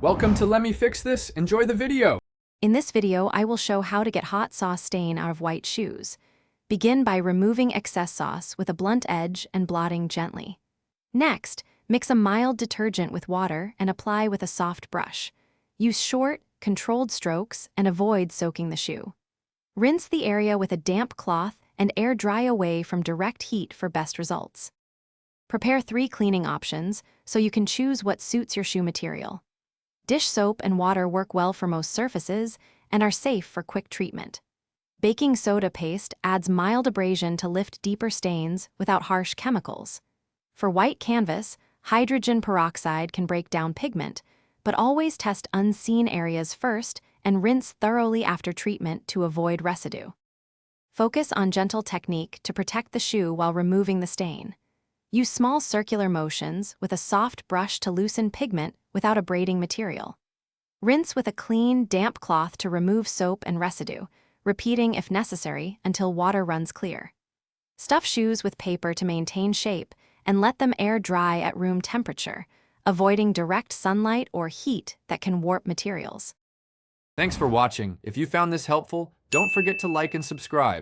Welcome to Let Me Fix This. Enjoy the video. In this video, I will show how to get hot sauce stain out of white shoes. Begin by removing excess sauce with a blunt edge and blotting gently. Next, mix a mild detergent with water and apply with a soft brush. Use short, controlled strokes and avoid soaking the shoe. Rinse the area with a damp cloth and air dry away from direct heat for best results. Prepare 3 cleaning options so you can choose what suits your shoe material. Dish soap and water work well for most surfaces and are safe for quick treatment. Baking soda paste adds mild abrasion to lift deeper stains without harsh chemicals. For white canvas, hydrogen peroxide can break down pigment, but always test unseen areas first and rinse thoroughly after treatment to avoid residue. Focus on gentle technique to protect the shoe while removing the stain. Use small circular motions with a soft brush to loosen pigment without abrading material. Rinse with a clean, damp cloth to remove soap and residue, repeating if necessary until water runs clear. Stuff shoes with paper to maintain shape and let them air dry at room temperature, avoiding direct sunlight or heat that can warp materials. Thanks for watching. If you found this helpful, don't forget to like and subscribe.